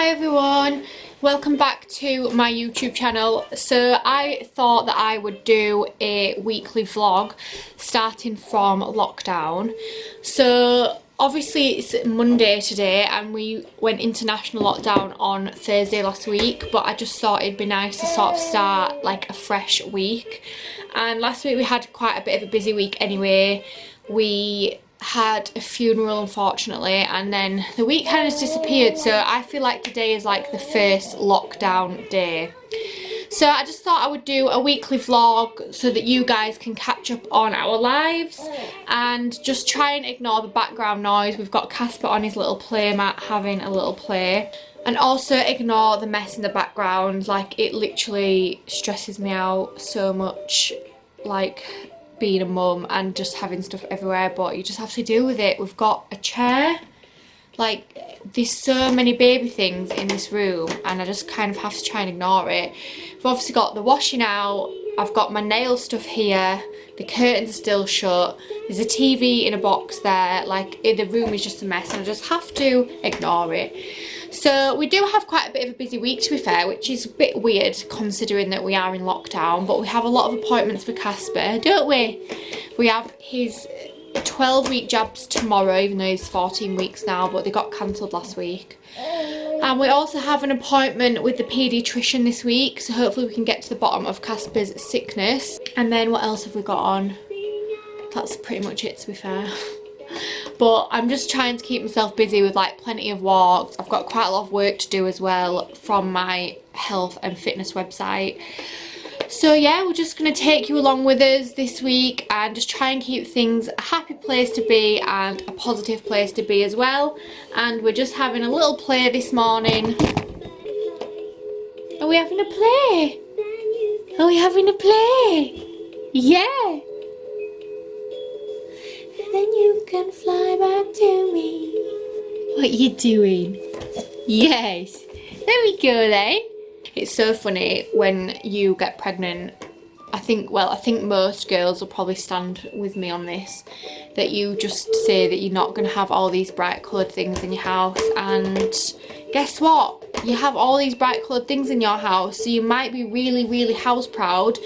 Hi everyone, welcome back to my YouTube channel. So I thought that I would do a weekly vlog starting from lockdown. So obviously it's Monday today and we went into national lockdown on Thursday last week, but I just thought it'd be nice to sort of start like a fresh week. And last week we had quite a bit of a busy week anyway. We had a funeral unfortunately, and then the week kind of just disappeared, so I feel like today is like the first lockdown day. So I just thought I would do a weekly vlog so that you guys can catch up on our lives and just try and ignore the background noise. We've got Casper on his little play mat having a little play, and also ignore the mess in the background. Like, it literally stresses me out so much, like being a mum and just having stuff everywhere, but you just have to deal with it. We've got a chair, like there's so many baby things in this room and I just kind of have to try and ignore it. We've obviously got the washing out, I've got my nail stuff here, the curtains are still shut, there's a TV in a box there, like the room is just a mess and I just have to ignore it. So we do have quite a bit of a busy week, to be fair, which is a bit weird considering that we are in lockdown, but we have a lot of appointments for Casper, don't we? We have his 12-week jabs tomorrow, even though he's 14 weeks now, but they got cancelled last week. And we also have an appointment with the Pediatrician this week, so hopefully we can get to the bottom of Casper's sickness. And then what else have we got on? That's pretty much it, to be fair. But I'm just trying to keep myself busy with like plenty of walks. I've got quite a lot of work to do as well from my health and fitness website. So yeah, we're just going to take you along with us this week and just try and keep things a happy place to be and a positive place to be as well. And we're just having a little play this morning. Are we having a play? Are we having a play? Yeah. And then you can fly back to me. What you doing? Yes. There we go then. It's so funny when you get pregnant. I think most girls will probably stand with me on this, that you just say that you're not going to have all these bright coloured things in your house, and guess what? You have all these bright coloured things in your house, so you might be really, really house proud,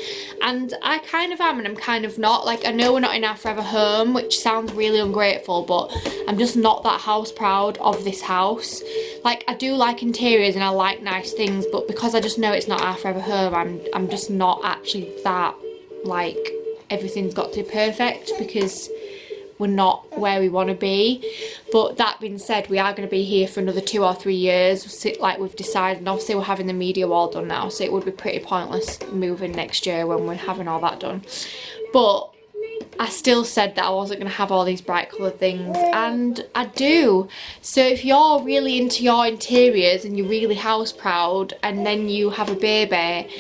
and I kind of am and I'm kind of not. Like, I know we're not in our forever home, which sounds really ungrateful, but I'm just not that house proud of this house. Like, I do like interiors and I like nice things, but because I just know it's not our forever home, I'm just not actually that, like, everything's got to be perfect, because we're not where we want to be. But that being said, we are going to be here for another 2 or 3 years, like we've decided, and obviously we're having the media wall done now, so it would be pretty pointless moving next year when we're having all that done. But I still said that I wasn't going to have all these bright coloured things, and I do. So if you're really into your interiors and you're really house proud and then you have a baby,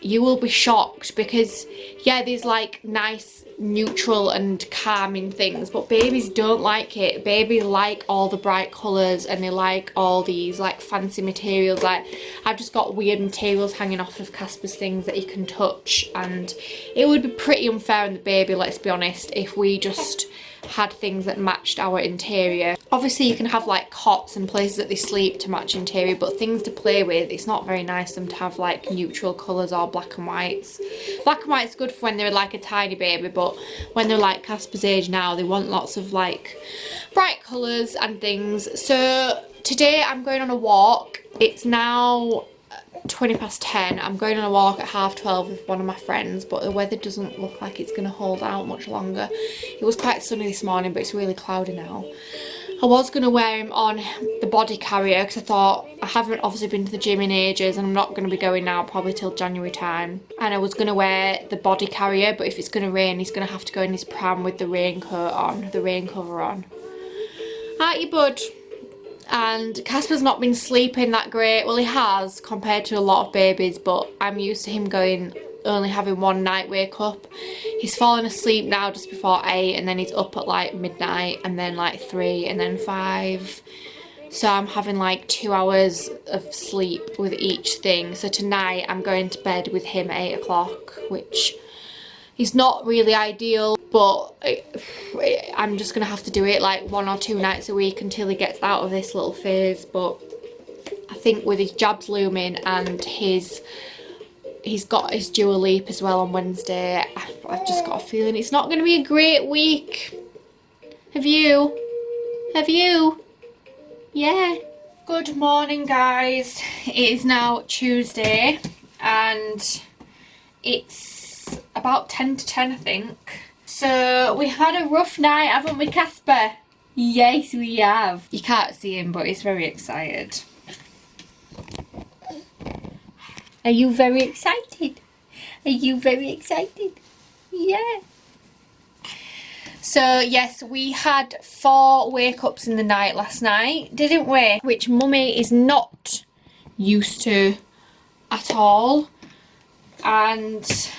you will be shocked, because yeah, there's like nice neutral and calming things, but babies don't like it. Babies like all the bright colours and they like all these like fancy materials. Like, I've just got weird materials hanging off of Casper's things that he can touch, and it would be pretty unfair on the baby, let's be honest, if we just had things that matched our interior. Obviously you can have like cots and places that they sleep to match interior, but things to play with, it's not very nice for them to have like neutral colours or black and whites. Black and white's good for when they're like a tiny baby, but when they're like Casper's age now, they want lots of like bright colours and things. So today I'm going on a walk. It's now 10:20. I'm going on a walk at 12:30 with one of my friends, but the weather doesn't look like it's going to hold out much longer. It was quite sunny this morning, but it's really cloudy now. I was going to wear him on the body carrier because I thought, I haven't obviously been to the gym in ages and I'm not going to be going now probably till January time, and I was going to wear the body carrier, but if it's going to rain he's going to have to go in his pram with the raincoat on, the rain cover on. Aren't you, bud? And Casper's not been sleeping that great. Well, he has compared to a lot of babies, but I'm used to him only having one night wake up. He's fallen asleep now just before 8, and then he's up at like midnight, and then like 3, and then 5. So I'm having like 2 hours of sleep with each thing. So tonight I'm going to bed with him at 8 o'clock, which is not really ideal, but I'm just gonna have to do it like 1 or 2 nights a week until he gets out of this little phase. But I think with his jabs looming and he's got his dual leap as well on Wednesday, I've just got a feeling it's not going to be a great week. Have you? Yeah. Good morning, guys. It is now Tuesday and it's about 10 to 10, I think. So we've had a rough night, haven't we, Casper? Yes, we have. You can't see him, but he's very excited. Are you very excited? Are you very excited? Yeah. So yes, we had 4 wake-ups in the night last night, didn't we? Which Mummy is not used to at all. And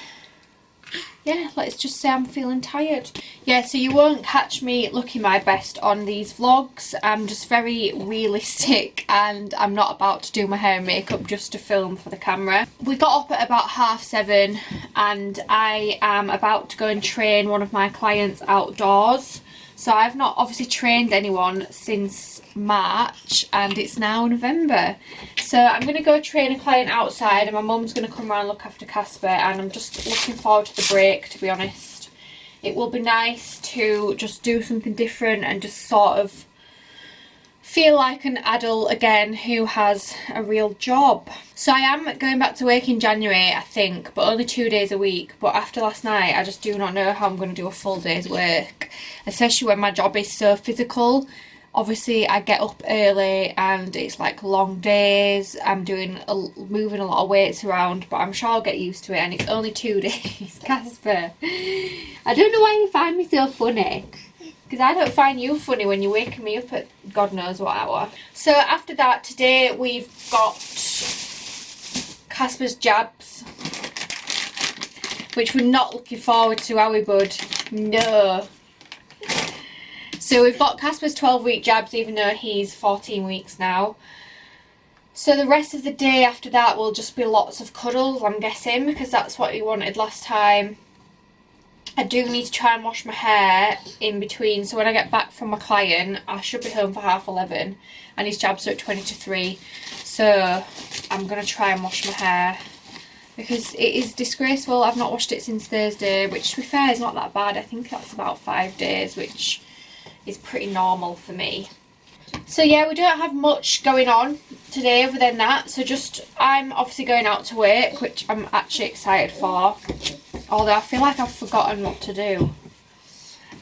yeah, let's just say I'm feeling tired. Yeah, so you won't catch me looking my best on these vlogs. I'm just very realistic and I'm not about to do my hair and makeup just to film for the camera. We got up at about 7:30 and I am about to go and train one of my clients outdoors. So I've not obviously trained anyone since March and it's now November. So I'm going to go train a client outside and my mum's going to come around and look after Casper, and I'm just looking forward to the break, to be honest. It will be nice to just do something different and just sort of feel like an adult again who has a real job. So I am going back to work in January, I think, but only 2 days a week. But after last night, I just do not know how I'm going to do a full day's work, especially when my job is so physical. Obviously, I get up early and it's like long days. I'm moving a lot of weights around, but I'm sure I'll get used to it. And it's only 2 days, Casper. I don't know why you find me so funny, because I don't find you funny when you're waking me up at God knows what hour. So after that, today we've got Casper's jabs, which we're not looking forward to, are we, bud? No. So we've got Casper's 12-week jabs, even though he's 14 weeks now. So the rest of the day after that will just be lots of cuddles, I'm guessing, because that's what he wanted last time. I do need to try and wash my hair in between, so when I get back from my client, I should be home for 11:30, and his jabs are at 20 to 3. So I'm going to try and wash my hair, because it is disgraceful. I've not washed it since Thursday, which, to be fair, is not that bad. I think that's about 5 days, which is pretty normal for me. So yeah, we don't have much going on today other than that. So I'm obviously going out to work, which I'm actually excited for, although I feel like I've forgotten what to do.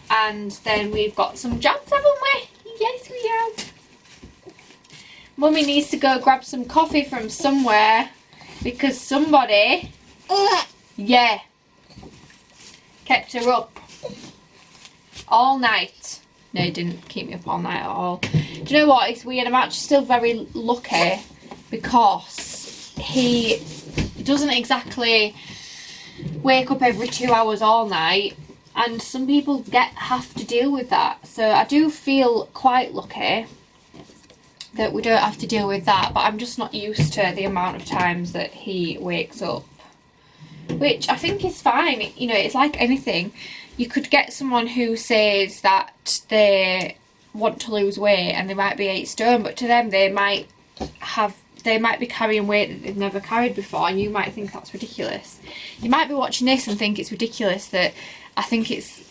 And then we've got some jabs, haven't we? Yes, we have. Mummy needs to go grab some coffee from somewhere because somebody, yeah, kept her up all night. No, he didn't keep me up all night at all. Do you know what? It's weird. I'm actually still very lucky because he doesn't exactly wake up every 2 hours all night, and some people have to deal with that. So I do feel quite lucky that we don't have to deal with that, but I'm just not used to the amount of times that he wakes up, which I think is fine. You know, it's like anything. You could get someone who says that they want to lose weight and they might be 8 stone, but to them they might be carrying weight that they've never carried before, and you might think that's ridiculous. You might be watching this and think it's ridiculous that I think it's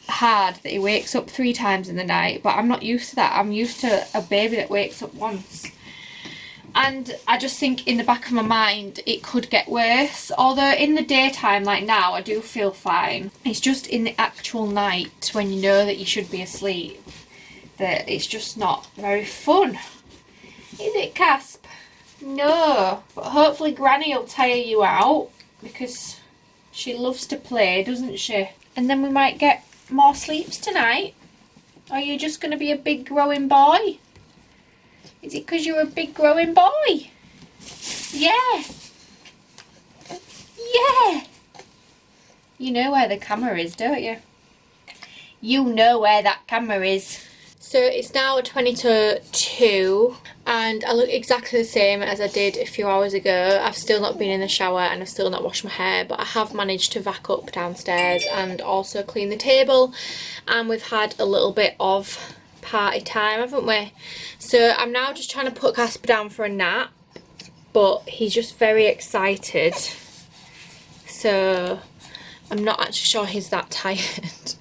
hard that he wakes up 3 times in the night, but I'm not used to that. I'm used to a baby that wakes up once. And I just think in the back of my mind it could get worse. Although in the daytime, like now, I do feel fine. It's just in the actual night when you know that you should be asleep that it's just not very fun. Is it, Casp? No. But hopefully Granny will tire you out because she loves to play, doesn't she? And then we might get more sleeps tonight. Or are you just going to be a big growing boy? Is it because you're a big growing boy? Yeah. Yeah. You know where the camera is, don't you? You know where that camera is. So it's now 20 to 2 and I look exactly the same as I did a few hours ago. I've still not been in the shower and I've still not washed my hair, but I have managed to vac up downstairs and also clean the table, and we've had a little bit of party time, haven't we? So I'm now just trying to put Casper down for a nap. but he's just very excited. So I'm not actually sure he's that tired.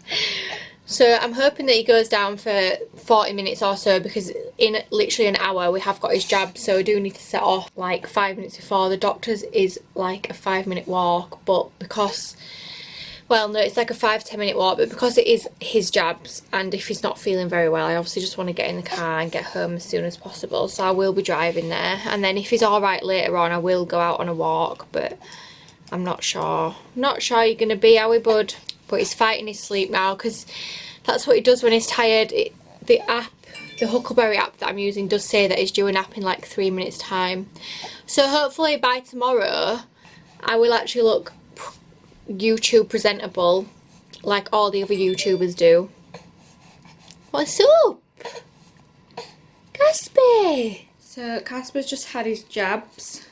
So I'm hoping that he goes down for 40 minutes or so, because in literally an hour we have got his jab, so we do need to set off like 5 minutes before. The doctor's is like a 5-minute walk, but because, well no, it's like a 5-10 minute walk, but because it is his jabs and if he's not feeling very well, I obviously just want to get in the car and get home as soon as possible. So I will be driving there, and then if he's alright later on I will go out on a walk, but I'm not sure. Not sure you're going to be, are we, bud? But he's fighting his sleep now, because that's what he does when he's tired. The app, the Huckleberry app that I'm using, does say that he's due a nap in like 3 minutes time. So hopefully by tomorrow I will actually look YouTube presentable like all the other YouTubers do. What's up, Casper? So Casper's just had his jabs,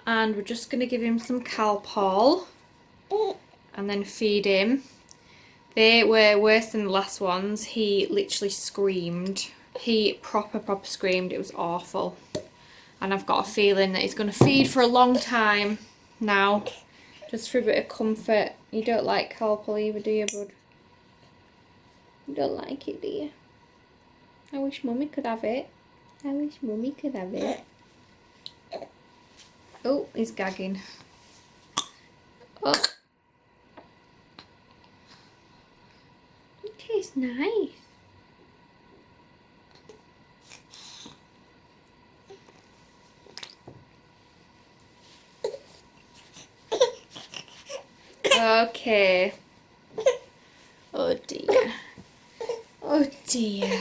and we're just going to give him some Calpol and then feed him. They were worse than the last ones. He literally screamed. He proper screamed. It was awful. And I've got a feeling that he's going to feed for a long time now, just for a bit of comfort. You don't like Calpol either, do you, bud? You don't like it, do you? I wish Mummy could have it. I wish Mummy could have it. Oh, he's gagging. Oh. It tastes nice. Okay. Oh dear. Oh dear.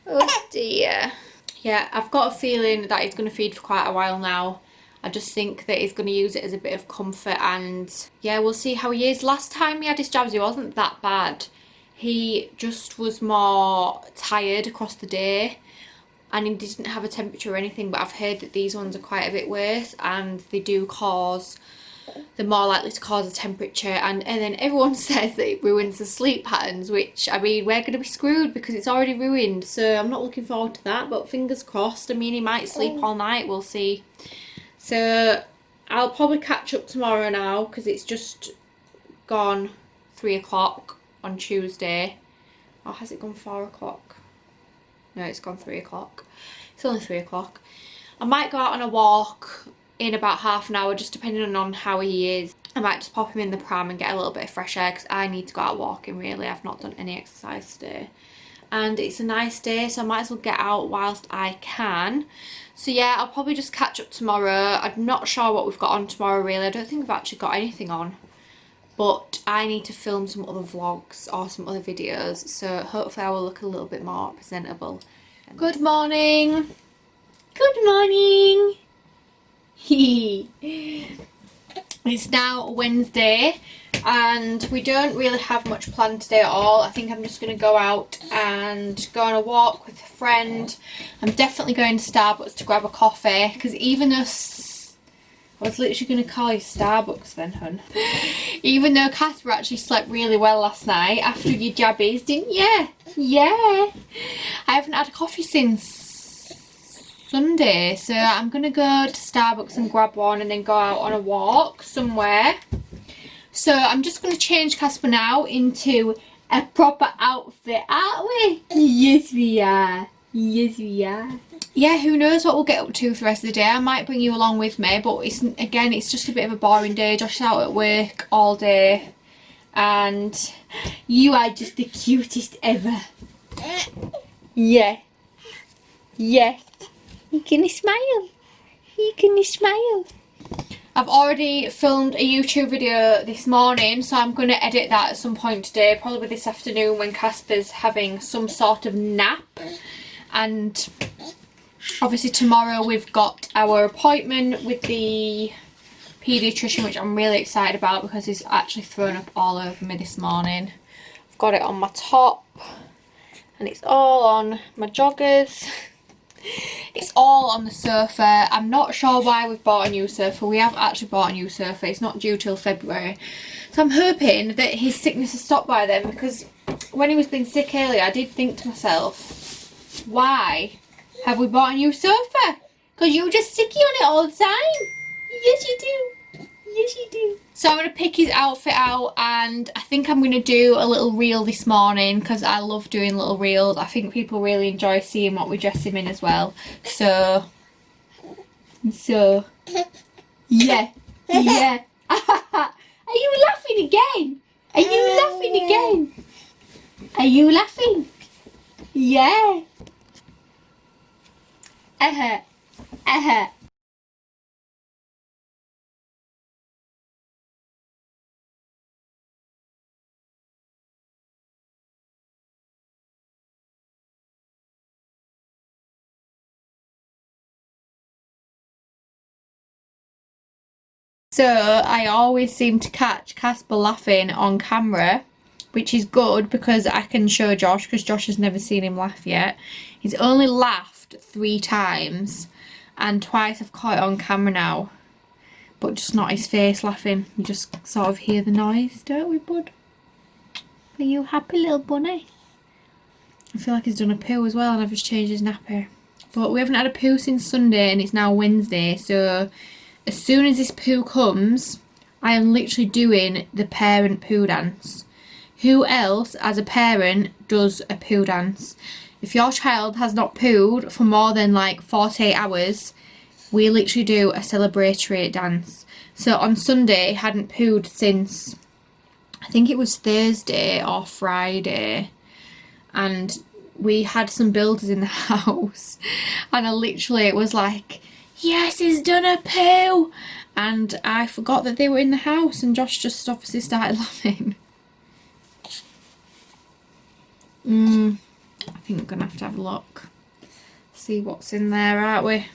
Oh dear. Yeah, I've got a feeling that he's going to feed for quite a while now. I just think that he's going to use it as a bit of comfort, and yeah, we'll see how he is. Last time he had his jabs, he wasn't that bad. He just was more tired across the day, and he didn't have a temperature or anything, but I've heard that these ones are quite a bit worse, and they do cause, they're more likely to cause a temperature, and then everyone says that it ruins the sleep patterns, which, I mean, we're going to be screwed because it's already ruined, so I'm not looking forward to that, but fingers crossed. I mean, he might sleep all night, we'll see. So I'll probably catch up tomorrow now, because it's just gone 3 o'clock on Tuesday. Or has it gone 4 o'clock? No, it's gone 3 o'clock. It's only 3 o'clock. I might go out on a walk in about half an hour, just depending on how he is. I might just pop him in the pram and get a little bit of fresh air, because I need to go out walking really. I've not done any exercise today. And it's a nice day, so I might as well get out whilst I can. So yeah, I'll probably just catch up tomorrow. I'm not sure what we've got on tomorrow really. I don't think we've actually got anything on. But I need to film some other vlogs or some other videos. So hopefully I will look a little bit more presentable. Good morning. Good morning. It's now Wednesday and we don't really have much planned today at all. I think I'm just going to go out and go on a walk with a friend. I'm definitely going to Starbucks to grab a coffee, because even though I was literally going to call you Starbucks then, hun. Even though Casper actually slept really well last night after your jabbies, didn't you? Yeah. I haven't had a coffee since Sunday, so I'm going to go to Starbucks and grab one and then go out on a walk somewhere. So I'm just going to change Casper now into a proper outfit, aren't we? Yes we are. Yes we are. Yeah, who knows what we'll get up to for the rest of the day. I might bring you along with me, but it's just a bit of a boring day. Josh is out at work all day and you are just the cutest ever. Yeah. Yeah. You can smile. You can smile. I've already filmed a YouTube video this morning, so I'm going to edit that at some point today, probably this afternoon when Casper's having some sort of nap. And obviously tomorrow we've got our appointment with the Pediatrician, which I'm really excited about because he's actually thrown up all over me this morning. I've got it on my top and it's all on my joggers. It's all on the sofa. I'm not sure why we've bought a new sofa. We have actually bought a new sofa. It's not due till February. So I'm hoping that his sickness has stopped by then, because when he was being sick earlier, I did think to myself, why have we bought a new sofa? Because you were just sicky it all the time. Yes, you do. Yes, you do. So I'm going to pick his outfit out, and I think I'm going to do a little reel this morning because I love doing little reels. I think people really enjoy seeing what we dress him in as well. So yeah. Yeah. Are you laughing again? Are you laughing again? Are you laughing? Yeah. Uh-huh. Uh-huh. So I always seem to catch Casper laughing on camera, which is good because I can show Josh, because Josh has never seen him laugh yet. He's only laughed 3 times, and twice I've caught it on camera now, but just not his face laughing. You just sort of hear the noise, don't we, bud? Are you happy, little bunny? I feel like he's done a poo as well, and I've just changed his napper. But we haven't had a poo since Sunday, and it's now Wednesday, so as soon as this poo comes, I am literally doing the parent poo dance. Who else, as a parent, does a poo dance? If your child has not pooed for more than like 48 hours, we literally do a celebratory dance. So on Sunday, he hadn't pooed since, I think it was Thursday or Friday. And we had some builders in the house. And I literally was like, yes, he's done a poo. And I forgot that they were in the house, and Josh just obviously started laughing. I think we're gonna have to have a look, see what's in there, aren't we?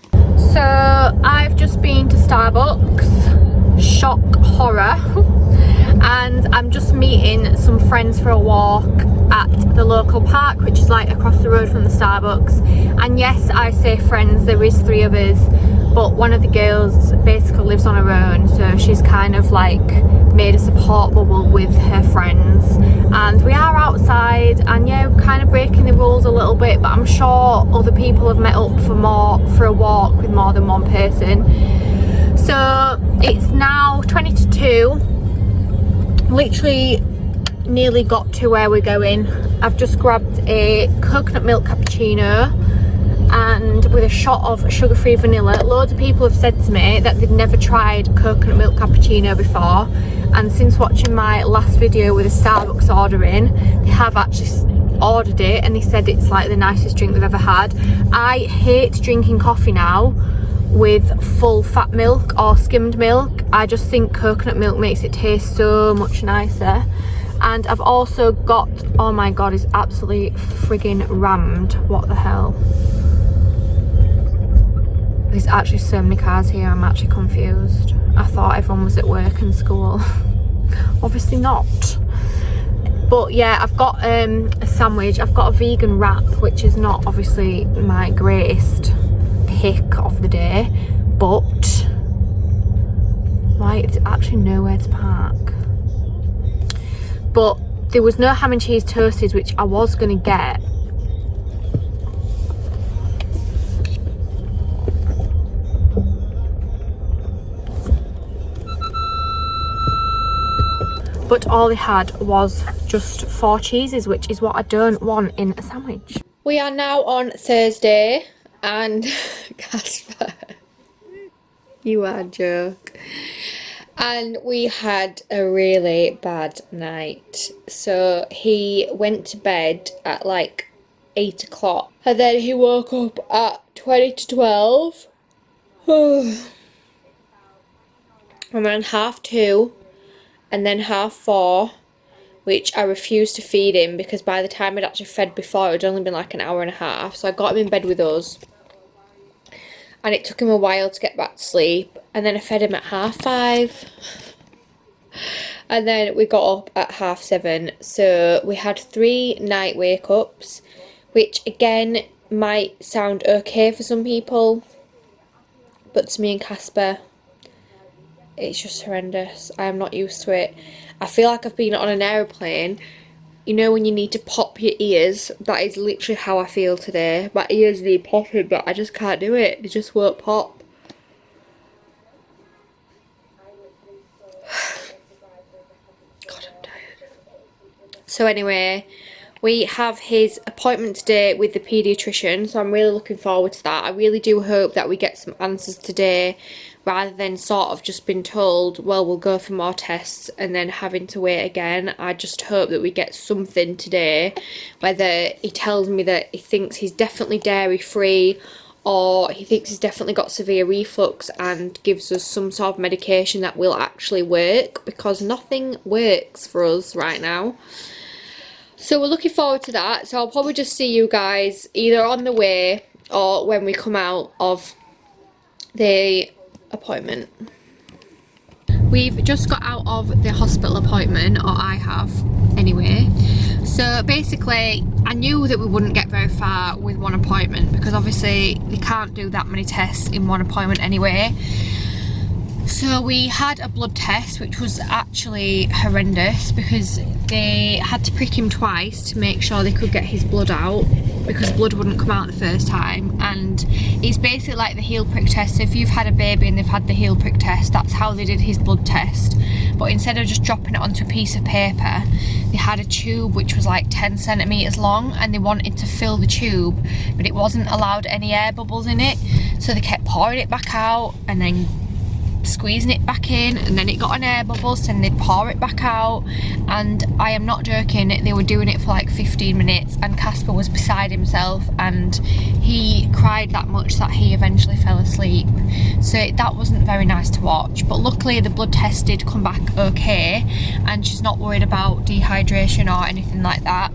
So I've just been to Starbucks, shock horror, and I'm just meeting some friends for a walk at the local park, which is like across the road from the Starbucks. And yes, I say friends, there is 3 of us, but one of the girls basically lives on her own, so she's kind of like made a support bubble with her friends. And we are outside, and yeah, we're kind of breaking the rules a little bit, but I'm sure other people have met up for a walk with more than one person. So it's now 20 to 2, literally nearly got to where we're going. I've just grabbed a coconut milk cappuccino and with a shot of sugar-free vanilla. Loads of people have said to me that they'd never tried coconut milk cappuccino before, and since watching my last video with a Starbucks ordering, they have actually ordered it, and they said it's like the nicest drink they've ever had. I hate drinking coffee now with full fat milk or skimmed milk. I just think coconut milk makes it taste so much nicer. And I've also got, oh my god, it's absolutely friggin' rammed. What the hell? There's actually so many cars here, I'm actually confused. I thought everyone was at work and school. Obviously not. But yeah, I've got a sandwich. I've got a vegan wrap, which is not obviously my greatest pick of the day, but like, there's actually nowhere to park. But there was no ham and cheese toasties, which I was gonna get. But all they had was just 4 cheeses, which is what I don't want in a sandwich. We are now on Thursday, and Casper, you are a joke. And we had a really bad night. So he went to bed at like 8 o'clock, and then he woke up at 20 to 12. And then 2:30, and then 4:30, which I refused to feed him because by the time I'd actually fed before, it had only been like an hour and a half. So I got him in bed with us, and it took him a while to get back to sleep. And then I fed him at 5:30, and then we got up at 7:30. So we had 3 night wake ups, which again might sound okay for some people, but to me and Casper, it's just horrendous. I am not used to it. I feel like I've been on an aeroplane. You know when you need to pop your ears? That is literally how I feel today. My ears need popping, but I just can't do it. They just won't pop. So anyway, we have his appointment today with the paediatrician, so I'm really looking forward to that. I really do hope that we get some answers today, rather than sort of just been told, well, we'll go for more tests and then having to wait again. I just hope that we get something today, whether he tells me that he thinks he's definitely dairy free, or he thinks he's definitely got severe reflux and gives us some sort of medication that will actually work, because nothing works for us right now. So we're looking forward to that. So I'll probably just see you guys either on the way or when we come out of the appointment. We've just got out of the hospital appointment, or I have anyway. So basically I knew that we wouldn't get very far with one appointment, because obviously they can't do that many tests in one appointment anyway. So we had a blood test, which was actually horrendous, because they had to prick him twice to make sure they could get his blood out, because blood wouldn't come out the first time. And it's basically like the heel prick test. So if you've had a baby and they've had the heel prick test, that's how they did his blood test. But instead of just dropping it onto a piece of paper, they had a tube which was like 10 centimeters long, and they wanted to fill the tube, but it wasn't allowed any air bubbles in it. So they kept pouring it back out and then squeezing it back in, and then it got an air bubble, so then they'd pour it back out. And I am not joking, they were doing it for like 15 minutes, and Casper was beside himself, and he cried that much that he eventually fell asleep. So that wasn't very nice to watch, but luckily the blood test did come back okay, and she's not worried about dehydration or anything like that.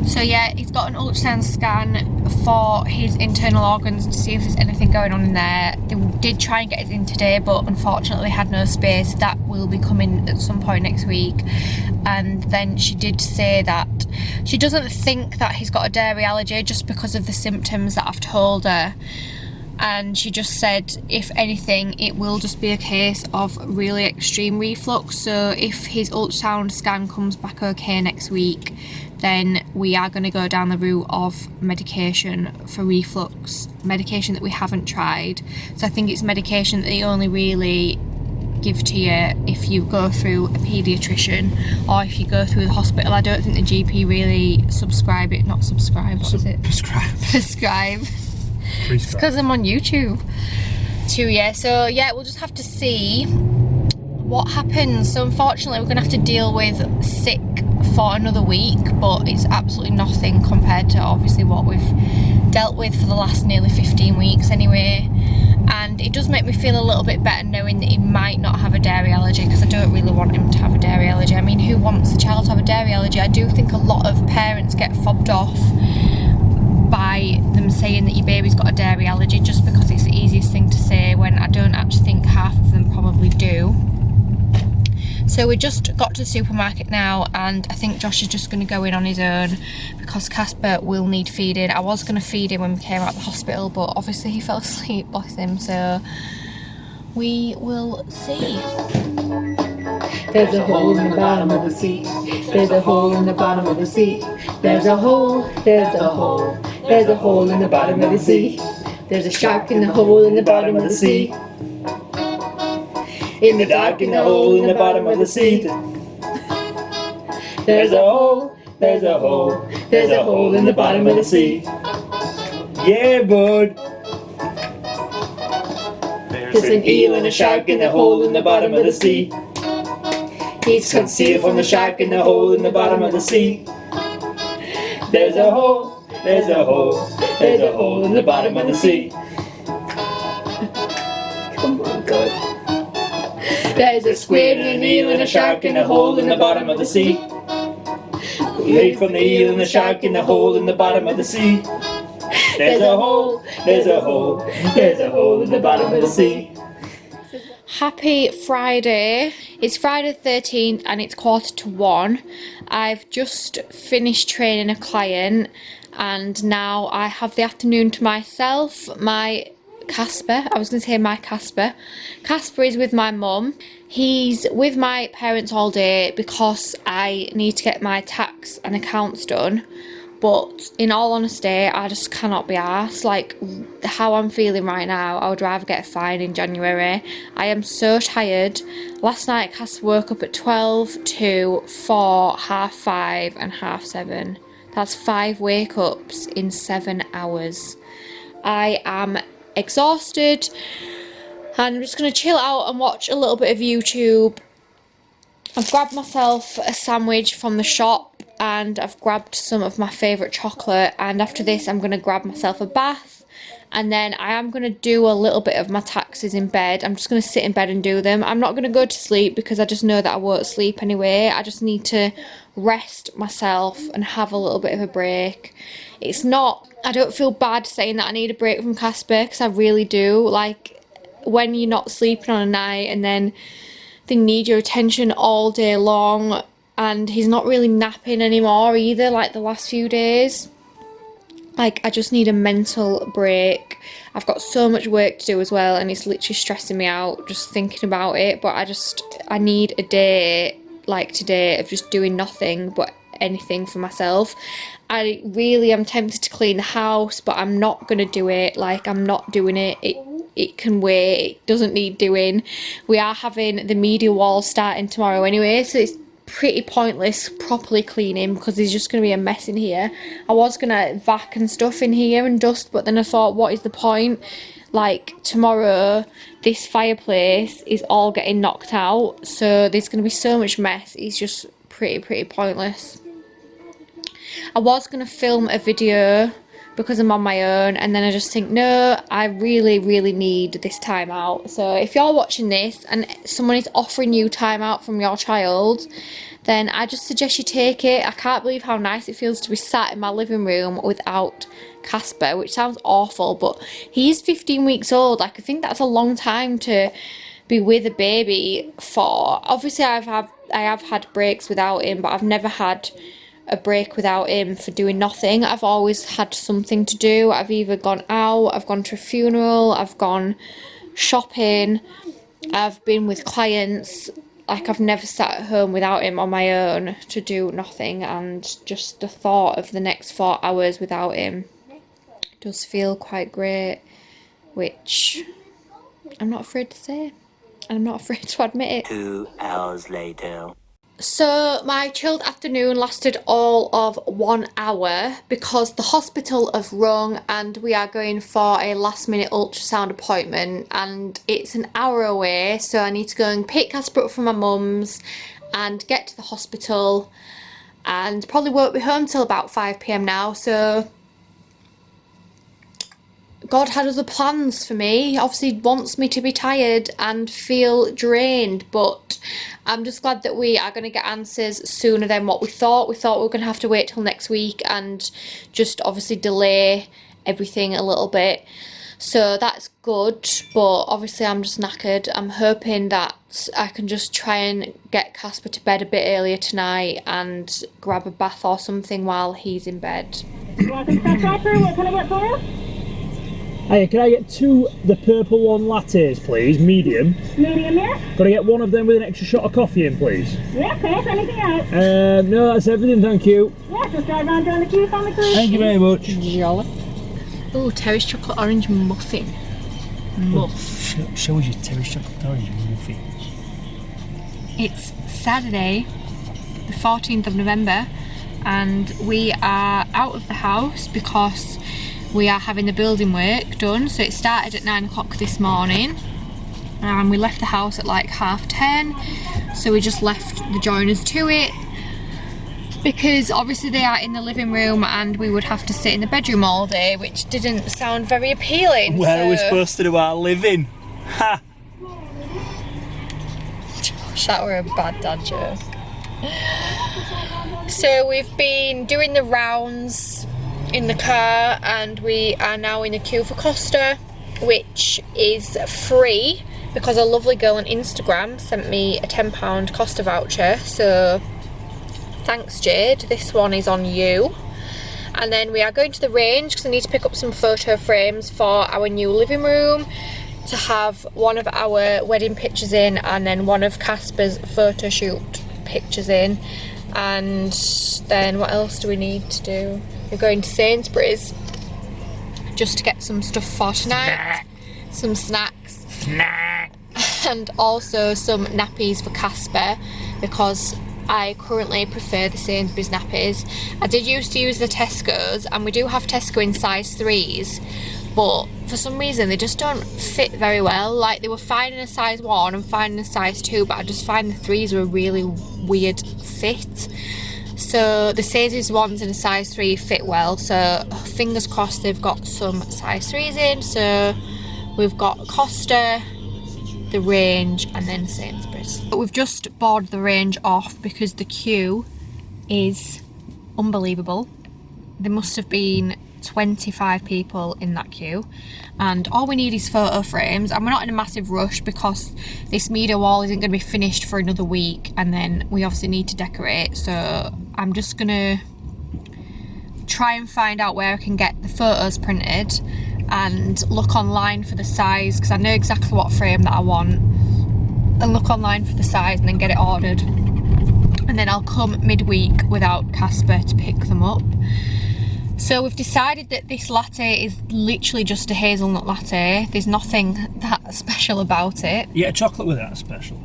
So yeah, he's got an ultrasound scan for his internal organs to see if there's anything going on in there. They did try and get it in today, but unfortunately had no space. That will be coming at some point next week. And then she did say that she doesn't think that he's got a dairy allergy, just because of the symptoms that I've told her. And she just said, if anything, it will just be a case of really extreme reflux. So if his ultrasound scan comes back okay next week, then we are going to go down the route of medication for reflux, medication that we haven't tried. So I think it's medication that they only really give to you if you go through a paediatrician, or if you go through the hospital. I don't think the GP really prescribe. What is it? Prescribe. It's because I'm on YouTube too, yeah. So yeah, we'll just have to see what happens. So unfortunately we're gonna have to deal with sick for another week, but it's absolutely nothing compared to obviously what we've dealt with for the last nearly 15 weeks anyway. And it does make me feel a little bit better knowing that he might not have a dairy allergy, because I don't really want him to have a dairy allergy. I mean, who wants a child to have a dairy allergy? I do think a lot of parents get fobbed off by them saying that your baby's got a dairy allergy, just because it's the easiest thing to say, when I don't actually think half of them probably do. So we just got to the supermarket now, and I think Josh is just going to go in on his own, because Casper will need feeding. I was going to feed him when we came out of the hospital, but obviously he fell asleep, bless him, so we will see. There's a hole in the bottom of the seat. There's a hole in the bottom of the seat. There's a hole, there's a hole. There's a hole in the bottom of the sea. There's a shark in the hole in the bottom of the sea. In the dark, in the hole in the bottom of the sea. There's a hole, there's a hole. There's a hole in the bottom of the sea. Yeah, bud. There's an eel and a shark in the hole in the bottom of the sea. He's concealed from the shark in the hole in the bottom of the sea. There's a hole, there's a hole. There's a hole in the bottom of the sea. Come on, God. There's a squid and an eel and a shark in the hole in the bottom of the sea. We hid from the eel and the shark in the hole in the bottom of the sea. There's a hole, there's a hole. There's a hole in the bottom of the sea. Happy Friday. It's Friday the 13th and it's 1:45. I've just finished training a client, and now I have the afternoon to myself. My Casper is with my mum. He's with my parents all day because I need to get my tax and accounts done. But in all honesty, I just cannot be arsed. Like, how I'm feeling right now, I would rather get a fine in January. I am so tired. Last night, Cass woke up at 12, 2, 4, half 5 and half 7. That's 5 wake-ups in 7 hours. I am exhausted. And I'm just going to chill out and watch a little bit of YouTube. I've grabbed myself a sandwich from the shop and I've grabbed some of my favourite chocolate, and after this I'm going to grab myself a bath, and then I am going to do a little bit of my taxes in bed. I'm just going to sit in bed and do them. I'm not going to go to sleep because I just know that I won't sleep anyway. I just need to rest myself and have a little bit of a break. It's not, I don't feel bad saying that I need a break from Casper, because I really do. Like, when you're not sleeping on a night and then they need your attention all day long, and he's not really napping anymore either, like the last few days. Like, I just need a mental break. I've got so much work to do as well, and it's literally stressing me out just thinking about it. But I need a day like today of just doing nothing but anything for myself. I really am tempted to clean the house, but I'm not gonna do it. Like, I'm not doing it. It can wait. It doesn't need doing. We are having the media wall starting tomorrow anyway, so it's pretty pointless properly cleaning because there's just going to be a mess in here. I was going to vac and stuff in here and dust, but then I thought, what is the point? Like, tomorrow this fireplace is all getting knocked out, so there's going to be so much mess. It's just pretty pointless. I was going to film a video because I'm on my own, and then I just think, no, I really need this time out. So if you're watching this and someone is offering you time out from your child, then I just suggest you take it. I can't believe how nice it feels to be sat in my living room without Casper, which sounds awful, but he's 15 weeks old. Like, I think that's a long time to be with a baby for. Obviously I have had breaks without him, but I've never had a break without him for doing nothing. I've always had something to do. I've either gone out, I've gone to a funeral, I've gone shopping, I've been with clients. Like, I've never sat at home without him on my own to do nothing, and just the thought of the next 4 hours without him does feel quite great, which I'm not afraid to say, and I'm not afraid to admit it. 2 hours later. So my chilled afternoon lasted all of 1 hour because the hospital have rung and we are going for a last minute ultrasound appointment, and it's an hour away, so I need to go and pick Casper up from my mum's and get to the hospital, and probably won't be home till about 5 PM now. So God had other plans for me. He obviously wants me to be tired and feel drained, but I'm just glad that we are going to get answers sooner than what we thought. We thought we were going to have to wait till next week and just obviously delay everything a little bit. So that's good, but obviously I'm just knackered. I'm hoping that I can just try and get Casper to bed a bit earlier tonight and grab a bath or something while he's in bed. Welcome to Stratford. What can I get for you? Hey, can I get 2 the purple one lattes, please? Medium. Medium, yeah? Could I get 1 of them with an extra shot of coffee in, please? Yeah, okay. Anything else? No, that's everything, thank you. Yeah, just drive around down the queue for me, please. Thank you very much. Oh, Terry's chocolate orange muffin. Muff. Show us your Terry's chocolate orange muffin. It's Saturday, the 14th of November, and we are out of the house because we are having the building work done. So it started at 9 o'clock this morning and we left the house at like 10:30, so we just left the joiners to it because obviously they are in the living room and we would have to sit in the bedroom all day, which didn't sound very appealing. Where are we supposed to do our living? Ha! Gosh, that were a bad dad joke. So we've been doing the rounds in the car and we are now in the queue for Costa, which is free because a lovely girl on Instagram sent me a £10 Costa voucher, so thanks Jade, this one is on you. And then we are going to the range because I need to pick up some photo frames for our new living room to have one of our wedding pictures in and then one of Casper's photo shoot pictures in. And then what else do we need to do? we're going to Sainsbury's just to get some stuff for tonight. Some snacks. And also some nappies for Casper, because I currently prefer the Sainsbury's nappies. I did used to use the Tesco's, and we do have Tesco in size 3s, but for some reason they just don't fit very well. Like, they were fine in a size 1 and fine in a size 2, but I just find the 3s were a really weird fit. So the Sainsbury's ones in a size 3 fit well, so fingers crossed they've got some size 3s in. So we've got Costa, the Range, and then Sainsbury's. But we've just boarded the Range off because the queue is unbelievable. There must have been 25 people in that queue, and all we need is photo frames, and we're not in a massive rush because this media wall isn't going to be finished for another week, and then we obviously need to decorate. So I'm just gonna try and find out where I can get the photos printed and look online for the size, because I know exactly what frame that I want, and look online for the size and then get it ordered, and then I'll come midweek without Casper to pick them up. So we've decided that this latte is literally just a hazelnut latte. There's nothing that special about it. Yeah, chocolate with that special.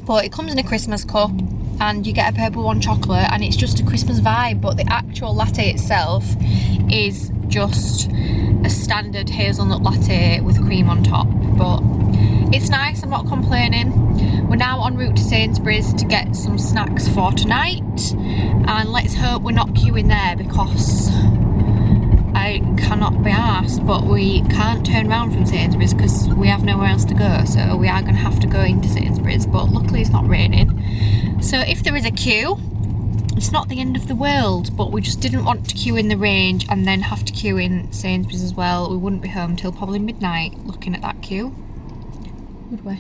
But it comes in a Christmas cup, and you get a purple one chocolate, and it's just a Christmas vibe. But the actual latte itself is just a standard hazelnut latte with cream on top. But it's nice, I'm not complaining. We're now en route to Sainsbury's to get some snacks for tonight, and let's hope we're not queuing there, because I cannot be arsed, but we can't turn around from Sainsbury's because we have nowhere else to go, so we are going to have to go into Sainsbury's. But luckily it's not raining, so if there is a queue, it's not the end of the world. But we just didn't want to queue in the Range and then have to queue in Sainsbury's as well. We wouldn't be home till probably midnight looking at that queue, would we?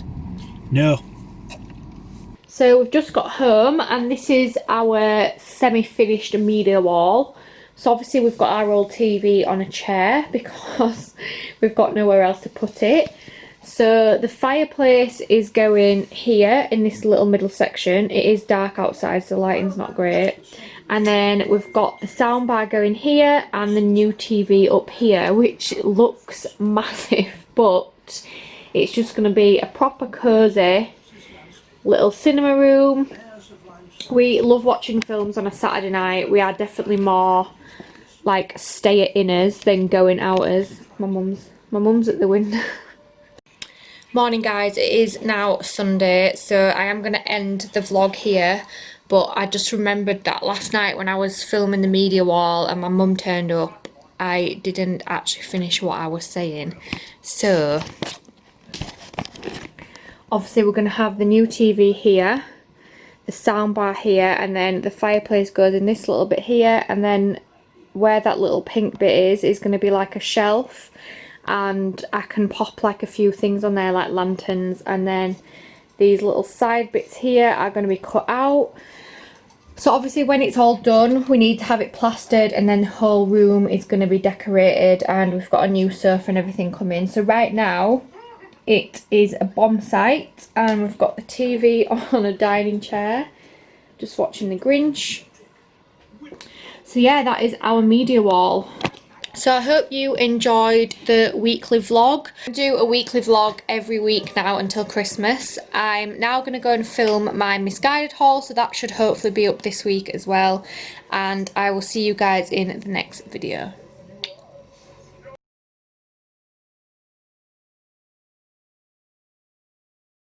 No. So we've just got home, and this is our semi-finished media wall. So obviously we've got our old TV on a chair because we've got nowhere else to put it. So the fireplace is going here in this little middle section. It is dark outside, so the lighting's not great. And then we've got the soundbar going here and the new TV up here, which looks massive, but it's just going to be a proper cosy little cinema room. We love watching films on a Saturday night. We are definitely more like stay-at-inners than going-outers. My mum's at the window. Morning guys, it is now Sunday, so I am going to end the vlog here, but I just remembered that last night when I was filming the media wall and my mum turned up, I didn't actually finish what I was saying. So obviously we're going to have the new TV here, the soundbar here, and then the fireplace goes in this little bit here, and then where that little pink bit is going to be like a shelf, and I can pop like a few things on there like lanterns, and then these little side bits here are going to be cut out. So obviously when it's all done we need to have it plastered, and then the whole room is going to be decorated, and we've got a new sofa and everything coming. So right now it is a bomb site, and we've got the TV on a dining chair just watching the Grinch. So yeah, that is our media wall. So I hope you enjoyed the weekly vlog. I do a weekly vlog every week now until Christmas. I'm now going to go and film my Misguided haul, so that should hopefully be up this week as well. And I will see you guys in the next video.